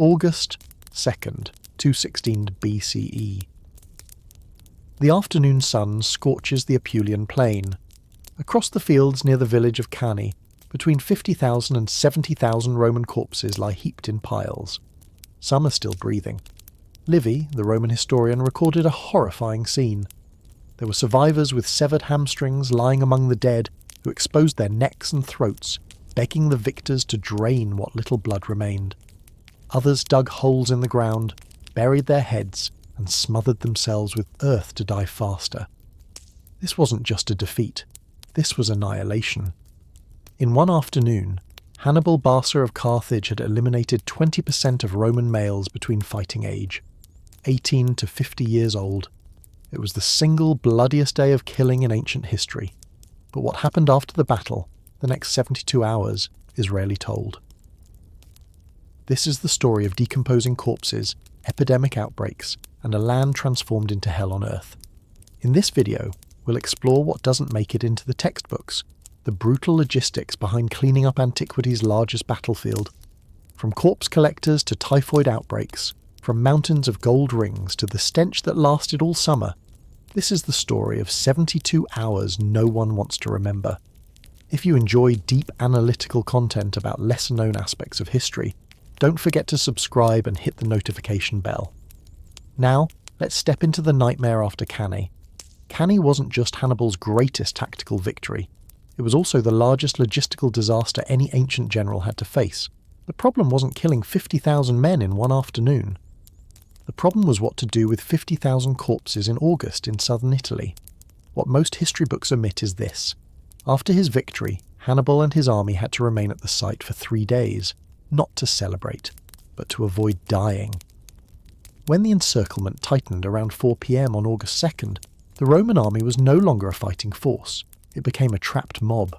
August 2nd, 216 BCE. The afternoon sun scorches the Apulian plain. Across the fields near the village of Cannae, between 50,000 and 70,000 Roman corpses lie heaped in piles. Some are still breathing. Livy, the Roman historian, recorded a horrifying scene. There were survivors with severed hamstrings lying among the dead who exposed their necks and throats, begging the victors to drain what little blood remained. Others dug holes in the ground, buried their heads, and smothered themselves with earth to die faster. This wasn't just a defeat. This was annihilation. In one afternoon, Hannibal Barca of Carthage had eliminated 20% of Roman males between fighting age, 18 to 50 years old. It was the single bloodiest day of killing in ancient history. But what happened after the battle, the next 72 hours, is rarely told. This is the story of decomposing corpses, epidemic outbreaks, and a land transformed into hell on earth. In this video, we'll explore what doesn't make it into the textbooks, the brutal logistics behind cleaning up antiquity's largest battlefield. From corpse collectors to typhoid outbreaks, from mountains of gold rings to the stench that lasted all summer, this is the story of 72 hours no one wants to remember. If you enjoy deep analytical content about lesser-known aspects of history, don't forget to subscribe and hit the notification bell. Now, let's step into the nightmare after Cannae. Cannae wasn't just Hannibal's greatest tactical victory. It was also the largest logistical disaster any ancient general had to face. The problem wasn't killing 50,000 men in one afternoon. The problem was what to do with 50,000 corpses in August in southern Italy. What most history books omit is this. After his victory, Hannibal and his army had to remain at the site for 3 days, not to celebrate, but to avoid dying. When the encirclement tightened around 4 p.m. on August 2nd, the Roman army was no longer a fighting force. It became a trapped mob.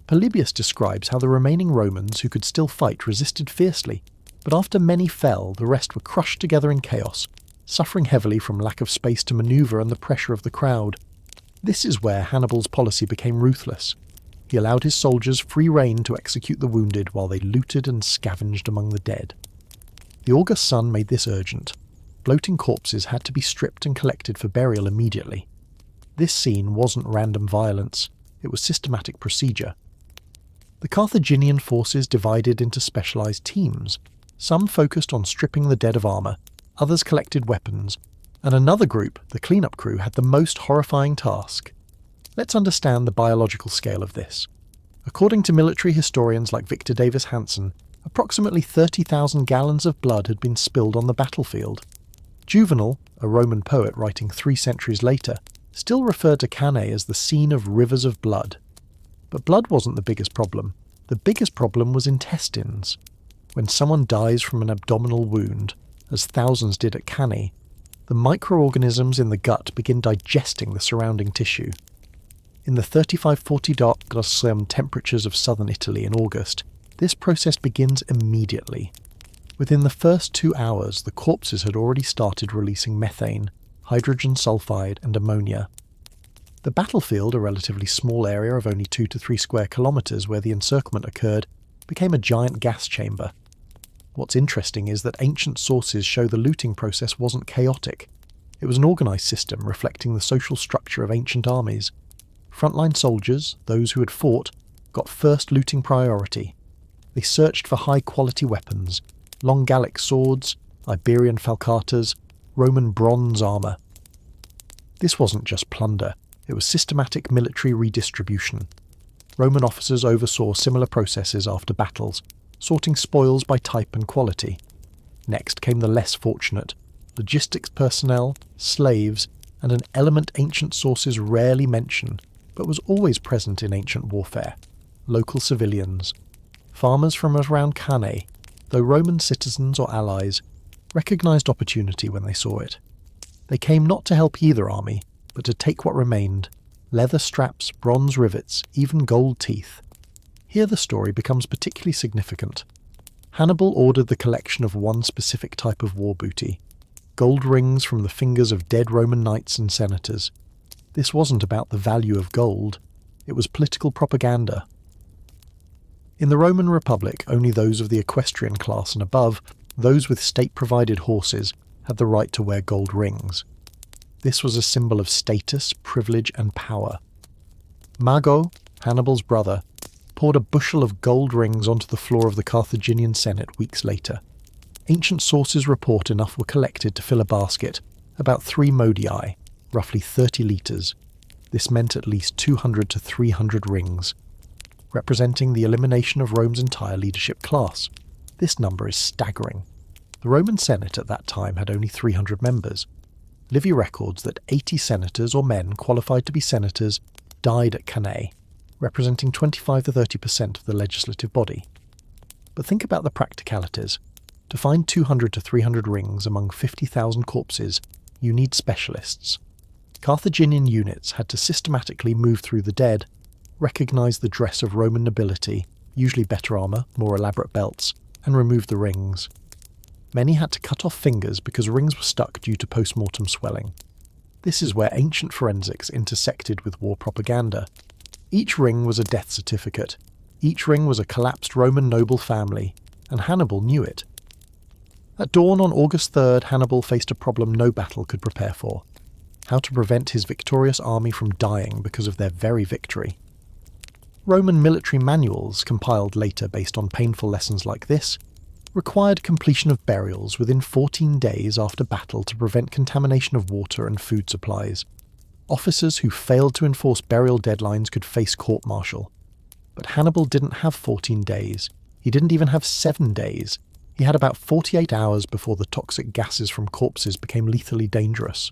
Polybius describes how the remaining Romans who could still fight resisted fiercely, but after many fell, the rest were crushed together in chaos, suffering heavily from lack of space to maneuver and the pressure of the crowd. This is where Hannibal's policy became ruthless. He allowed his soldiers free rein to execute the wounded while they looted and scavenged among the dead. The August sun made this urgent. Floating corpses had to be stripped and collected for burial immediately. This scene wasn't random violence, it was systematic procedure. The Carthaginian forces divided into specialized teams. Some focused on stripping the dead of armor, others collected weapons, and another group, the cleanup crew, had the most horrifying task. Let's understand the biological scale of this. According to military historians like Victor Davis Hanson, approximately 30,000 gallons of blood had been spilled on the battlefield. Juvenal, a Roman poet writing 3 centuries later, still referred to Cannae as the scene of rivers of blood. But blood wasn't the biggest problem. The biggest problem was intestines. When someone dies from an abdominal wound, as thousands did at Cannae, the microorganisms in the gut begin digesting the surrounding tissue. In the 35-40 °C temperatures of southern Italy in August, this process begins immediately. Within the first 2 hours, the corpses had already started releasing methane, hydrogen sulfide, and ammonia. The battlefield, a relatively small area of only 2 to 3 square kilometres where the encirclement occurred, became a giant gas chamber. What's interesting is that ancient sources show the looting process wasn't chaotic. It was an organised system reflecting the social structure of ancient armies. Frontline soldiers, those who had fought, got first looting priority. They searched for high-quality weapons, long Gallic swords, Iberian falcatas, Roman bronze armour. This wasn't just plunder, it was systematic military redistribution. Roman officers oversaw similar processes after battles, sorting spoils by type and quality. Next came the less fortunate, logistics personnel, slaves, and an element ancient sources rarely mention, but was always present in ancient warfare: local civilians. Farmers from around Cannae, though Roman citizens or allies, recognised opportunity when they saw it. They came not to help either army, but to take what remained: leather straps, bronze rivets, even gold teeth. Here the story becomes particularly significant. Hannibal ordered the collection of one specific type of war booty: gold rings from the fingers of dead Roman knights and senators. This wasn't about the value of gold, it was political propaganda. In the Roman Republic, only those of the equestrian class and above Those with state-provided horses had the right to wear gold rings. This was a symbol of status, privilege, and power. Mago, Hannibal's brother, poured a bushel of gold rings onto the floor of the Carthaginian Senate weeks later. Ancient sources report enough were collected to fill a basket, about 3 modii, roughly 30 litres. This meant at least 200 to 300 rings, representing the elimination of Rome's entire leadership class. This number is staggering. The Roman Senate at that time had only 300 members. Livy records that 80 senators or men qualified to be senators died at Cannae, representing 25 to 30% of the legislative body. But think about the practicalities. To find 200 to 300 rings among 50,000 corpses, you need specialists. Carthaginian units had to systematically move through the dead, recognise the dress of Roman nobility, usually better armour, more elaborate belts, and remove the rings. Many had to cut off fingers because rings were stuck due to post-mortem swelling. This is where ancient forensics intersected with war propaganda. Each ring was a death certificate. Each ring was a collapsed Roman noble family, and Hannibal knew it. At dawn on August 3rd, Hannibal faced a problem no battle could prepare for: how to prevent his victorious army from dying because of their very victory. Roman military manuals, compiled later based on painful lessons like this, required completion of burials within 14 days after battle to prevent contamination of water and food supplies. Officers who failed to enforce burial deadlines could face court-martial. But Hannibal didn't have 14 days. He didn't even have 7 days. He had about 48 hours before the toxic gases from corpses became lethally dangerous.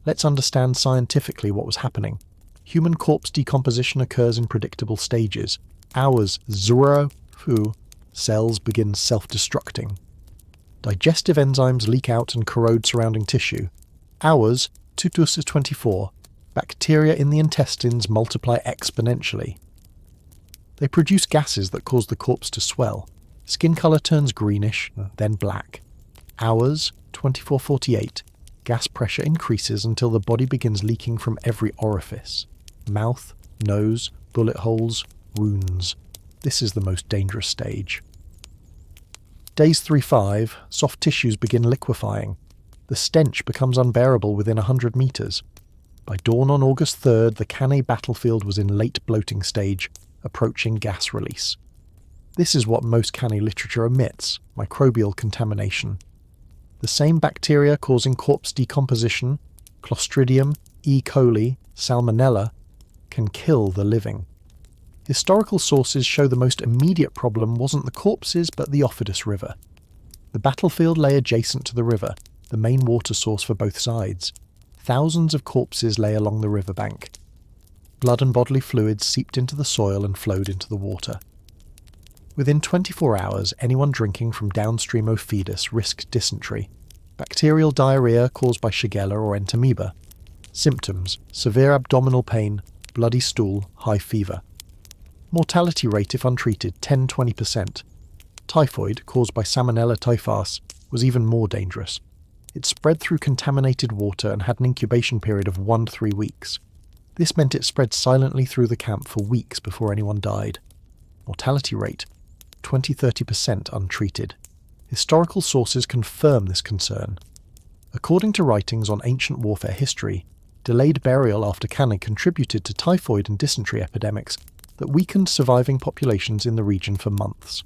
Let's understand scientifically what was happening. Human corpse decomposition occurs in predictable stages. Hours 0, cells begin self-destructing. Digestive enzymes leak out and corrode surrounding tissue. Hours 2 to 24, bacteria in the intestines multiply exponentially. They produce gases that cause the corpse to swell. Skin colour turns greenish, then black. Hours 24-48, gas pressure increases until the body begins leaking from every orifice. Mouth, nose, bullet holes, wounds. This is the most dangerous stage. Days 3-5, soft tissues begin liquefying. The stench becomes unbearable within 100 metres. By dawn on August 3rd, the Cannae battlefield was in late bloating stage, approaching gas release. This is what most Cannae literature omits: microbial contamination. The same bacteria causing corpse decomposition, Clostridium, E. coli, Salmonella, can kill the living. Historical sources show the most immediate problem wasn't the corpses but the Aufidus River. The battlefield lay adjacent to the river, the main water source for both sides. Thousands of corpses lay along the riverbank. Blood and bodily fluids seeped into the soil and flowed into the water. Within 24 hours, anyone drinking from downstream Aufidus risked dysentery, bacterial diarrhea caused by Shigella or Entamoeba. Symptoms: severe abdominal pain, bloody stool, high fever. Mortality rate if untreated 10-20%. Typhoid, caused by Salmonella typhus, was even more dangerous. It spread through contaminated water and had an incubation period of 1 to 3 weeks. This meant it spread silently through the camp for weeks before anyone died. Mortality rate 20-30% untreated. Historical sources confirm this concern. According to writings on ancient warfare history, delayed burial after Cannae contributed to typhoid and dysentery epidemics that weakened surviving populations in the region for months.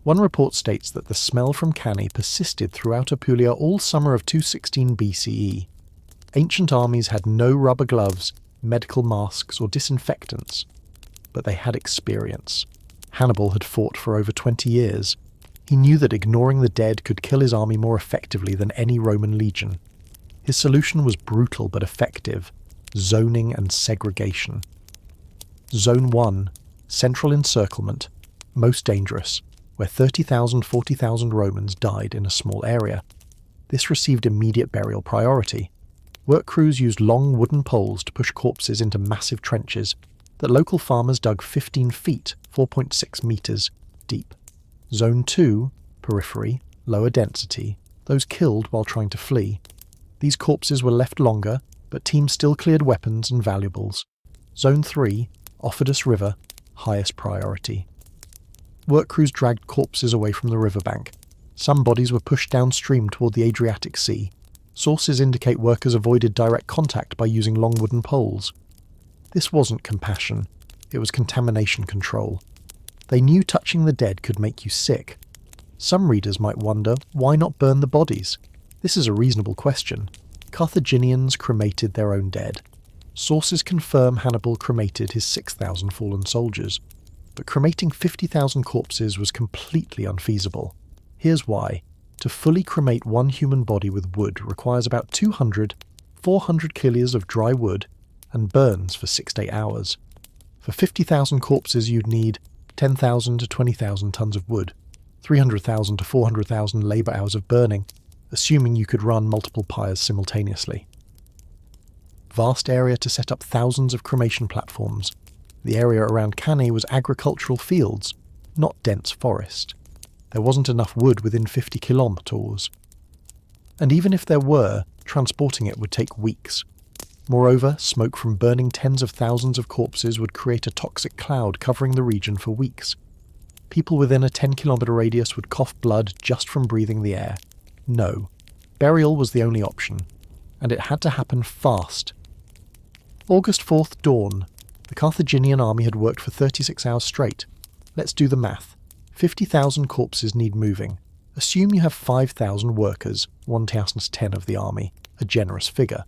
One report states that the smell from Cannae persisted throughout Apulia all summer of 216 BCE. Ancient armies had no rubber gloves, medical masks, or disinfectants, but they had experience. Hannibal had fought for over 20 years. He knew that ignoring the dead could kill his army more effectively than any Roman legion. His solution was brutal but effective: zoning and segregation. Zone 1, central encirclement, most dangerous, where 30,000, 40,000 Romans died in a small area. This received immediate burial priority. Work crews used long wooden poles to push corpses into massive trenches that local farmers dug 15 feet, 4.6 metres, deep. Zone 2, periphery, lower density, those killed while trying to flee. These corpses were left longer, but teams still cleared weapons and valuables. Zone 3, Aufidus River, highest priority. Work crews dragged corpses away from the riverbank. Some bodies were pushed downstream toward the Adriatic Sea. Sources indicate workers avoided direct contact by using long wooden poles. This wasn't compassion, it was contamination control. They knew touching the dead could make you sick. Some readers might wonder, why not burn the bodies? This is a reasonable question. Carthaginians cremated their own dead. Sources confirm Hannibal cremated his 6,000 fallen soldiers. But cremating 50,000 corpses was completely unfeasible. Here's why. To fully cremate one human body with wood requires about 400 kilos of dry wood and burns for 6 to 8 hours. For 50,000 corpses you'd need 10,000 to 20,000 tons of wood, 300,000 to 400,000 labour hours of burning, assuming you could run multiple pyres simultaneously. Vast area to set up thousands of cremation platforms. The area around Cannae was agricultural fields, not dense forest. There wasn't enough wood within 50 kilometres. And even if there were, transporting it would take weeks. Moreover, smoke from burning tens of thousands of corpses would create a toxic cloud covering the region for weeks. People within a 10-kilometre radius would cough blood just from breathing the air. No, burial was the only option, and it had to happen fast. August 4th dawn. The Carthaginian army had worked for 36 hours straight. Let's do the math. 50,000 corpses need moving. Assume you have 5,000 workers, 1/10 of the army, a generous figure.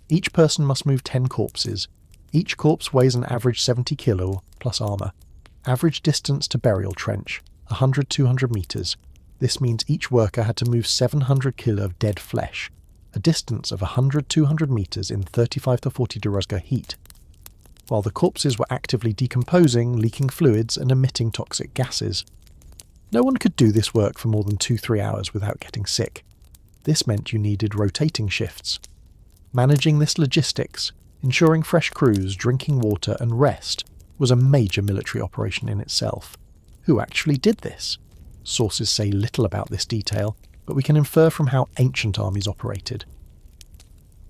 Each person must move 10 corpses. Each corpse weighs an average 70 kilo, plus armour. Average distance to burial trench, 100-200 metres. This means each worker had to move 700 kilo of dead flesh, a distance of 100-200 metres in 35 to 40 Dusk heat. While the corpses were actively decomposing, leaking fluids and emitting toxic gases. No one could do this work for more than 2-3 hours without getting sick. This meant you needed rotating shifts. Managing this logistics, ensuring fresh crews, drinking water and rest, was a major military operation in itself. Who actually did this? Sources say little about this detail, but we can infer from how ancient armies operated.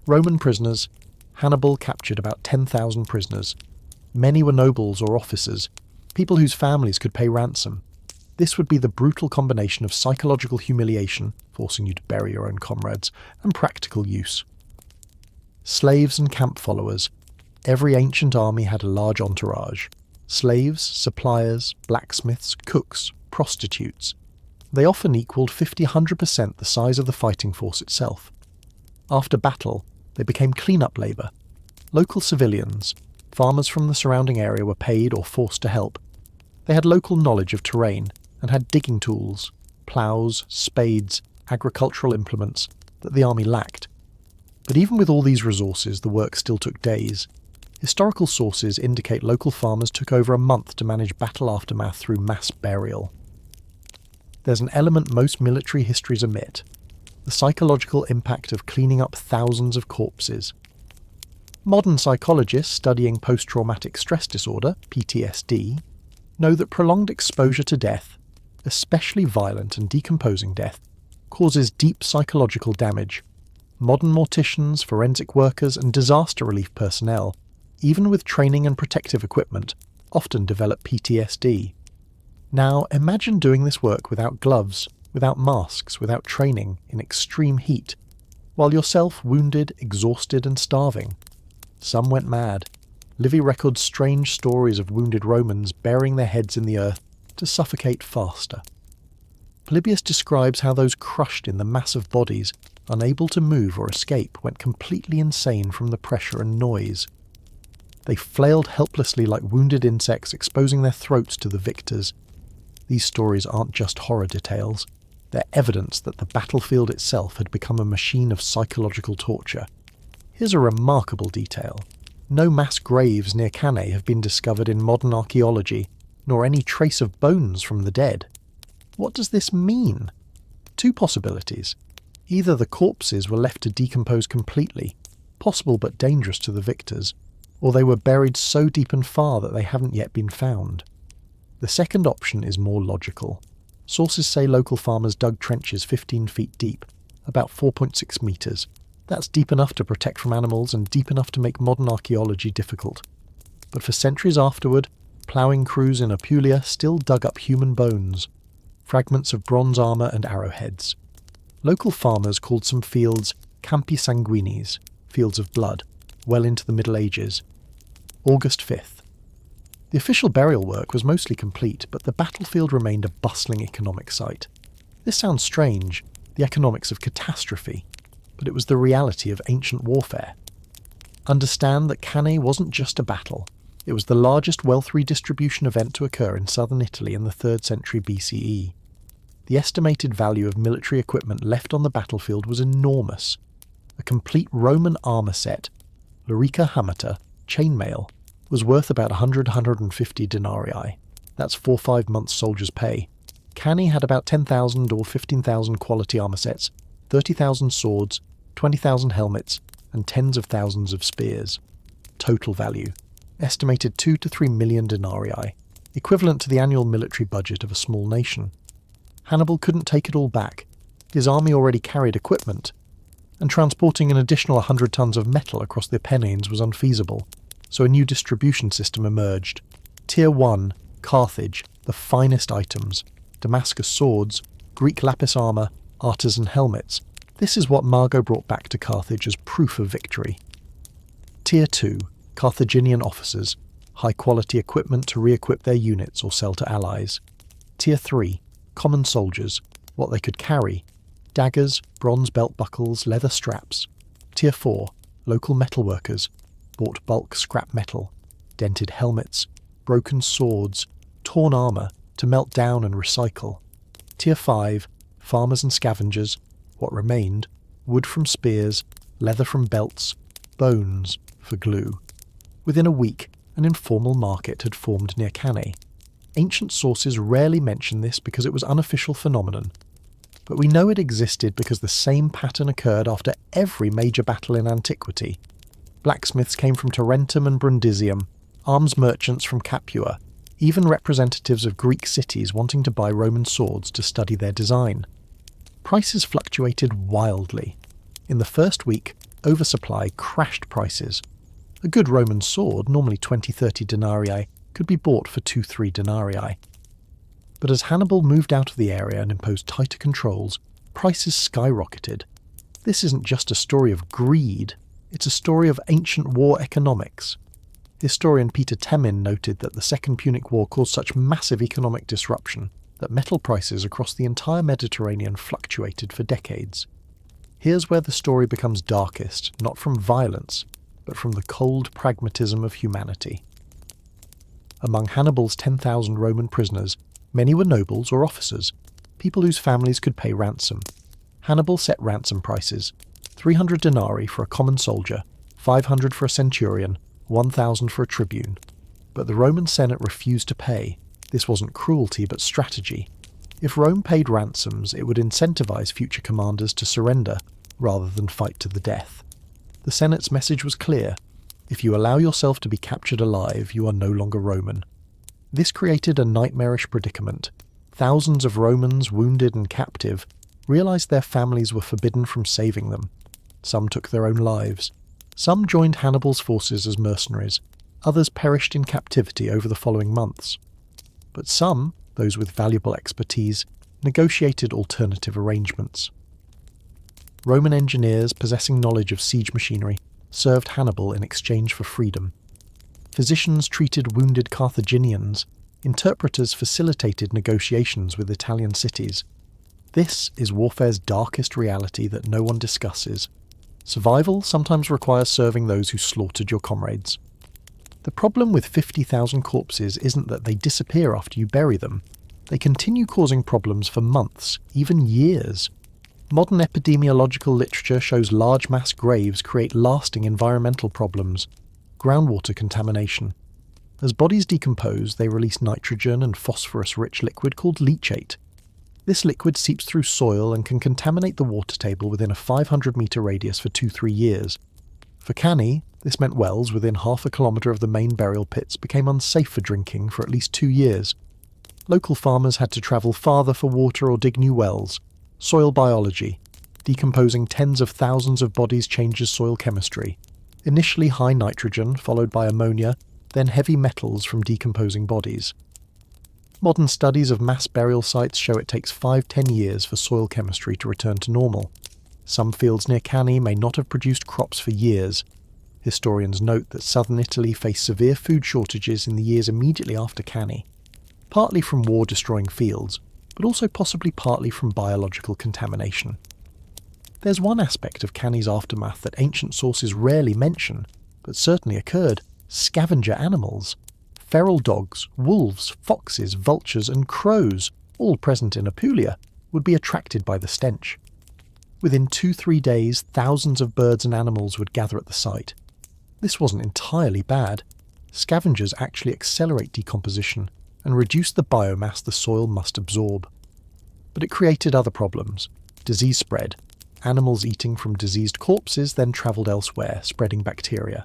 Roman prisoners. Hannibal captured about 10,000 prisoners. Many were nobles or officers, people whose families could pay ransom. This would be the brutal combination of psychological humiliation, forcing you to bury your own comrades, and practical use. Slaves and camp followers. Every ancient army had a large entourage. Slaves, suppliers, blacksmiths, cooks, prostitutes. They often equalled 50-100% the size of the fighting force itself. After battle, they became clean-up labour. Local civilians, farmers from the surrounding area were paid or forced to help. They had local knowledge of terrain and had digging tools, ploughs, spades, agricultural implements that the army lacked. But even with all these resources, the work still took days. Historical sources indicate local farmers took over a month to manage battle aftermath through mass burial. There's an element most military histories omit: the psychological impact of cleaning up thousands of corpses. Modern psychologists studying post-traumatic stress disorder, PTSD, know that prolonged exposure to death, especially violent and decomposing death, causes deep psychological damage. Modern morticians, forensic workers and disaster relief personnel, even with training and protective equipment, often develop PTSD. Now imagine doing this work without gloves, without masks, without training, in extreme heat, while yourself wounded, exhausted and starving. Some went mad. Livy records strange stories of wounded Romans burying their heads in the earth to suffocate faster. Polybius describes how those crushed in the mass of bodies, unable to move or escape, went completely insane from the pressure and noise. They flailed helplessly like wounded insects, exposing their throats to the victors. These stories aren't just horror details. They're evidence that the battlefield itself had become a machine of psychological torture. Here's a remarkable detail. No mass graves near Cannae have been discovered in modern archaeology, nor any trace of bones from the dead. What does this mean? Two possibilities. Either the corpses were left to decompose completely, possible but dangerous to the victors, or they were buried so deep and far that they haven't yet been found. The second option is more logical. Sources say local farmers dug trenches 15 feet deep, about 4.6 metres. That's deep enough to protect from animals and deep enough to make modern archaeology difficult. But for centuries afterward, ploughing crews in Apulia still dug up human bones, fragments of bronze armour and arrowheads. Local farmers called some fields Campi Sanguinis, fields of blood, well into the Middle Ages. August 5th. The official burial work was mostly complete, but the battlefield remained a bustling economic site. This sounds strange, the economics of catastrophe, but it was the reality of ancient warfare. Understand that Cannae wasn't just a battle. It was the largest wealth redistribution event to occur in southern Italy in the 3rd century BCE. The estimated value of military equipment left on the battlefield was enormous. A complete Roman armour set, Lorica Hamata, chainmail, was worth about 150 denarii. That's 4 or 5 months' soldiers' pay. Cannae had about 10,000 or 15,000 quality armour sets, 30,000 swords, 20,000 helmets, and tens of thousands of spears. Total value, estimated 2 to 3 million denarii, equivalent to the annual military budget of a small nation. Hannibal couldn't take it all back. His army already carried equipment, and transporting an additional 100 tons of metal across the Apennines was unfeasible, so a new distribution system emerged. Tier 1, Carthage, the finest items, Damascus swords, Greek lapis armour, artisan helmets. This is what Mago brought back to Carthage as proof of victory. Tier 2, Carthaginian officers, high-quality equipment to re-equip their units or sell to allies. Tier 3, common soldiers, what they could carry, daggers, bronze belt buckles, leather straps. Tier 4, local metalworkers, bought bulk scrap metal, dented helmets, broken swords, torn armour to melt down and recycle. Tier 5, farmers and scavengers, what remained, wood from spears, leather from belts, bones for glue. Within a week, an informal market had formed near Cannae. Ancient sources rarely mention this because it was an unofficial phenomenon, but we know it existed because the same pattern occurred after every major battle in antiquity. Blacksmiths came from Tarentum and Brundisium, arms merchants from Capua, even representatives of Greek cities wanting to buy Roman swords to study their design. Prices fluctuated wildly. In the first week, oversupply crashed prices. A good Roman sword, normally 20-30 denarii, could be bought for 2-3 denarii. But as Hannibal moved out of the area and imposed tighter controls, prices skyrocketed. This isn't just a story of greed, it's a story of ancient war economics. Historian Peter Temin noted that the Second Punic War caused such massive economic disruption that metal prices across the entire Mediterranean fluctuated for decades. Here's where the story becomes darkest, not from violence, but from the cold pragmatism of humanity. Among Hannibal's 10,000 Roman prisoners, many were nobles or officers, people whose families could pay ransom. Hannibal set ransom prices: 300 denarii for a common soldier, 500 for a centurion, 1,000 for a tribune. But the Roman Senate refused to pay. This wasn't cruelty but strategy. If Rome paid ransoms, it would incentivize future commanders to surrender, rather than fight to the death. The Senate's message was clear: if you allow yourself to be captured alive, you are no longer Roman. This created a nightmarish predicament. Thousands of Romans, wounded and captive, realized their families were forbidden from saving them. Some took their own lives. Some joined Hannibal's forces as mercenaries. Others perished in captivity over the following months. But some, those with valuable expertise, negotiated alternative arrangements. Roman engineers possessing knowledge of siege machinery served Hannibal in exchange for freedom. Physicians treated wounded Carthaginians. Interpreters facilitated negotiations with Italian cities. This is warfare's darkest reality that no one discusses. Survival sometimes requires serving those who slaughtered your comrades. The problem with 50,000 corpses isn't that they disappear after you bury them. They continue causing problems for months, even years. Modern epidemiological literature shows large mass graves create lasting environmental problems. Groundwater contamination. As bodies decompose, they release nitrogen and phosphorus-rich liquid called leachate. This liquid seeps through soil and can contaminate the water table within a 500-metre radius for 2-3 years. For Cannae, this meant wells within half a kilometre of the main burial pits became unsafe for drinking for at least 2 years. Local farmers had to travel farther for water or dig new wells. Soil biology. Decomposing tens of thousands of bodies changes soil chemistry. Initially high nitrogen, followed by ammonia, then heavy metals from decomposing bodies. Modern studies of mass burial sites show it takes 5–10 years for soil chemistry to return to normal. Some fields near Cannae may not have produced crops for years. Historians note that southern Italy faced severe food shortages in the years immediately after Cannae, partly from war-destroying fields, but also possibly partly from biological contamination. There's one aspect of Cannae's aftermath that ancient sources rarely mention, but certainly occurred: scavenger animals. Feral dogs, wolves, foxes, vultures and crows, all present in Apulia, would be attracted by the stench. Within 2–3 days, thousands of birds and animals would gather at the site. This wasn't entirely bad. Scavengers actually accelerate decomposition and reduce the biomass the soil must absorb. But it created other problems. Disease spread. Animals eating from diseased corpses then travelled elsewhere, spreading bacteria.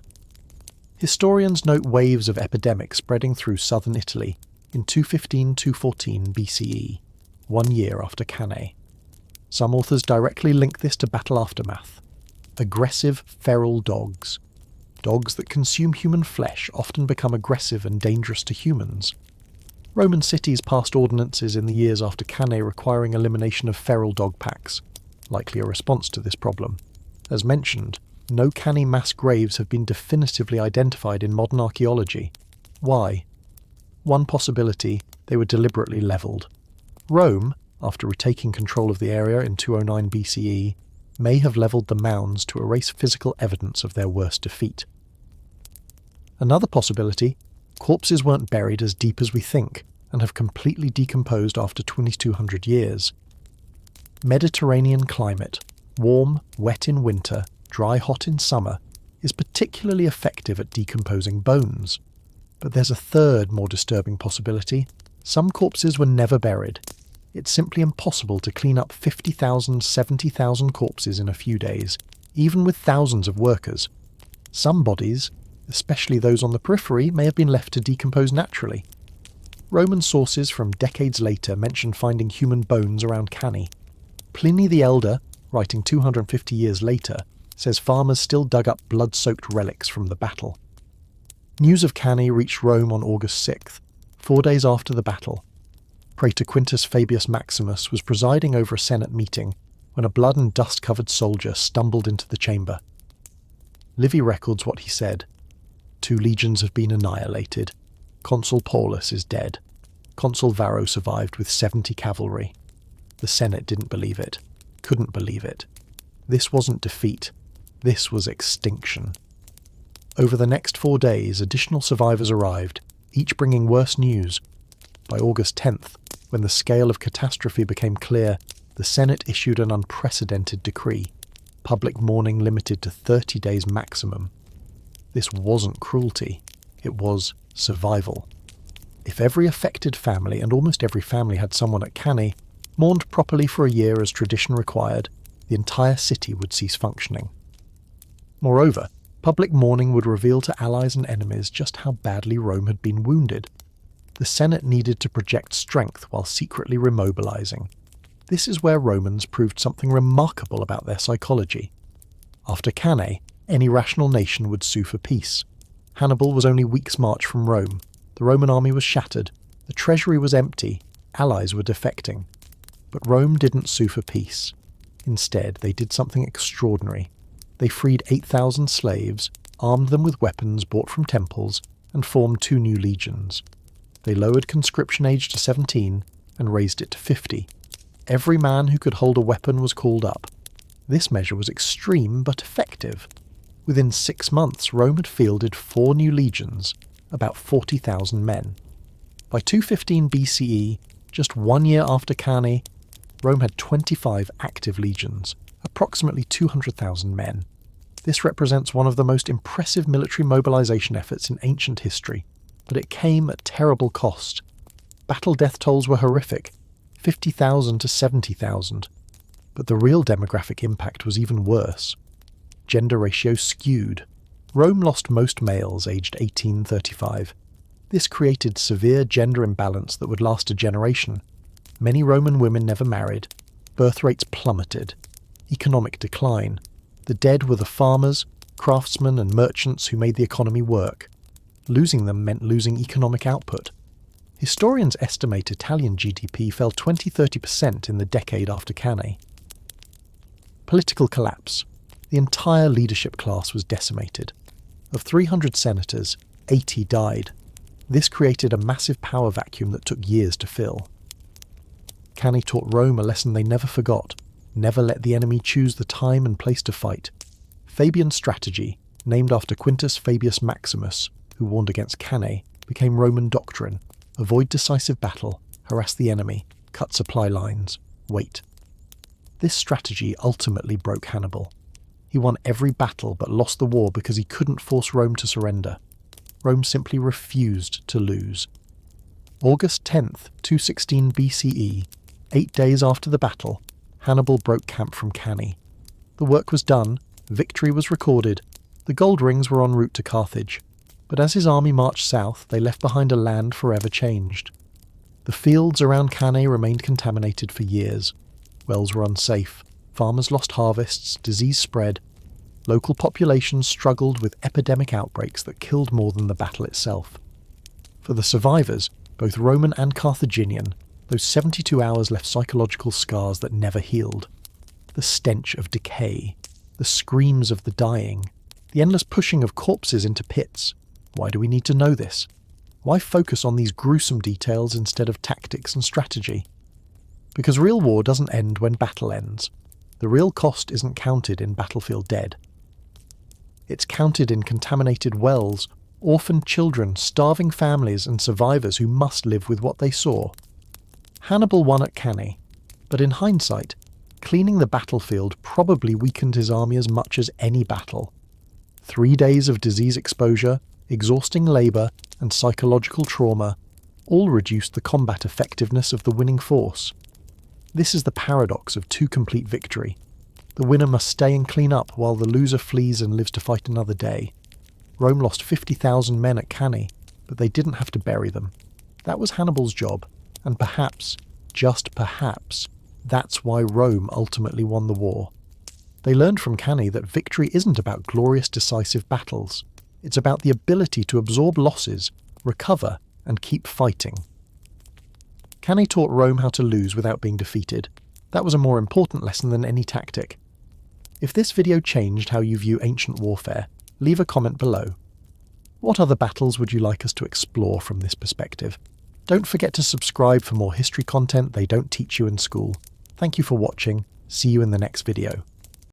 Historians note waves of epidemics spreading through southern Italy in 215–214 BCE, 1 year after Cannae. Some authors directly link this to battle aftermath. Aggressive feral dogs. Dogs that consume human flesh often become aggressive and dangerous to humans. Roman cities passed ordinances in the years after Cannae requiring elimination of feral dog packs, likely a response to this problem. As mentioned, no Cannae mass graves have been definitively identified in modern archaeology. Why? One possibility: they were deliberately levelled. Rome, after retaking control of the area in 209 BCE, may have levelled the mounds to erase physical evidence of their worst defeat. Another possibility: corpses weren't buried as deep as we think, and have completely decomposed after 2200 years. Mediterranean climate, warm, wet in winter, dry, hot in summer, is particularly effective at decomposing bones. But there's a third, more disturbing possibility. Some corpses were never buried. It's simply impossible to clean up 50,000, 70,000 corpses in a few days, even with thousands of workers. Some bodies, especially those on the periphery, may have been left to decompose naturally. Roman sources from decades later mention finding human bones around Cannae. Pliny the Elder, writing 250 years later, says farmers still dug up blood-soaked relics from the battle. News of Cannae reached Rome on August 6th, 4 days after the battle. Praetor Quintus Fabius Maximus was presiding over a Senate meeting when a blood and dust-covered soldier stumbled into the chamber. Livy records what he said: 2 legions have been annihilated. Consul Paulus is dead. Consul Varro survived with 70 cavalry. The Senate didn't believe it. Couldn't believe it. This wasn't defeat. This was extinction. Over the next 4 days, additional survivors arrived, each bringing worse news. By August 10th, when the scale of catastrophe became clear, the Senate issued an unprecedented decree: public mourning limited to 30 days maximum. This wasn't cruelty. It was survival. If every affected family, and almost every family had someone at Cannae, mourned properly for a year as tradition required, the entire city would cease functioning. Moreover, public mourning would reveal to allies and enemies just how badly Rome had been wounded. The Senate needed to project strength while secretly remobilizing. This is where Romans proved something remarkable about their psychology. After Cannae, any rational nation would sue for peace. Hannibal was only weeks' march from Rome. The Roman army was shattered. The treasury was empty. Allies were defecting. But Rome didn't sue for peace. Instead, they did something extraordinary. They freed 8,000 slaves, armed them with weapons bought from temples, and formed 2 new legions. They lowered conscription age to 17 and raised it to 50. Every man who could hold a weapon was called up. This measure was extreme but effective. Within 6 months, Rome had fielded 4 new legions, about 40,000 men. By 215 BCE, just 1 year after Cannae, Rome had 25 active legions, approximately 200,000 men. This represents one of the most impressive military mobilization efforts in ancient history, but it came at terrible cost. Battle death tolls were horrific, 50,000 to 70,000. But the real demographic impact was even worse. Gender ratios skewed. Rome lost most males aged 18–35. This created severe gender imbalance that would last a generation. Many Roman women never married. Birth rates plummeted. Economic decline. The dead were the farmers, craftsmen and merchants who made the economy work. Losing them meant losing economic output. Historians estimate Italian GDP fell 20–30% in the decade after Cannae. Political collapse. The entire leadership class was decimated. Of 300 senators, 80 died. This created a massive power vacuum that took years to fill. Cannae taught Rome a lesson they never forgot: never let the enemy choose the time and place to fight. Fabian's strategy, named after Quintus Fabius Maximus, who warned against Cannae, became Roman doctrine: avoid decisive battle, harass the enemy, cut supply lines, wait. This strategy ultimately broke Hannibal. He won every battle but lost the war because he couldn't force Rome to surrender. Rome simply refused to lose. August 10th, 216 BCE, 8 days after the battle, Hannibal broke camp from Cannae. The work was done, victory was recorded, the gold rings were en route to Carthage. But as his army marched south, they left behind a land forever changed. The fields around Cannae remained contaminated for years. Wells were unsafe, farmers lost harvests, disease spread. Local populations struggled with epidemic outbreaks that killed more than the battle itself. For the survivors, both Roman and Carthaginian, those 72 hours left psychological scars that never healed. The stench of decay, the screams of the dying, the endless pushing of corpses into pits. Why do we need to know this? Why focus on these gruesome details instead of tactics and strategy? Because real war doesn't end when battle ends. The real cost isn't counted in battlefield dead. It's counted in contaminated wells, orphaned children, starving families, and survivors who must live with what they saw. Hannibal won at Cannae, but in hindsight, cleaning the battlefield probably weakened his army as much as any battle. 3 days of disease exposure, exhausting labour, and psychological trauma all reduced the combat effectiveness of the winning force. This is the paradox of too complete victory. The winner must stay and clean up while the loser flees and lives to fight another day. Rome lost 50,000 men at Cannae, but they didn't have to bury them. That was Hannibal's job, and perhaps, just perhaps, that's why Rome ultimately won the war. They learned from Cannae that victory isn't about glorious decisive battles. It's about the ability to absorb losses, recover, and keep fighting. Cannae taught Rome how to lose without being defeated. That was a more important lesson than any tactic. If this video changed how you view ancient warfare, leave a comment below. What other battles would you like us to explore from this perspective? Don't forget to subscribe for more history content they don't teach you in school. Thank you for watching. See you in the next video.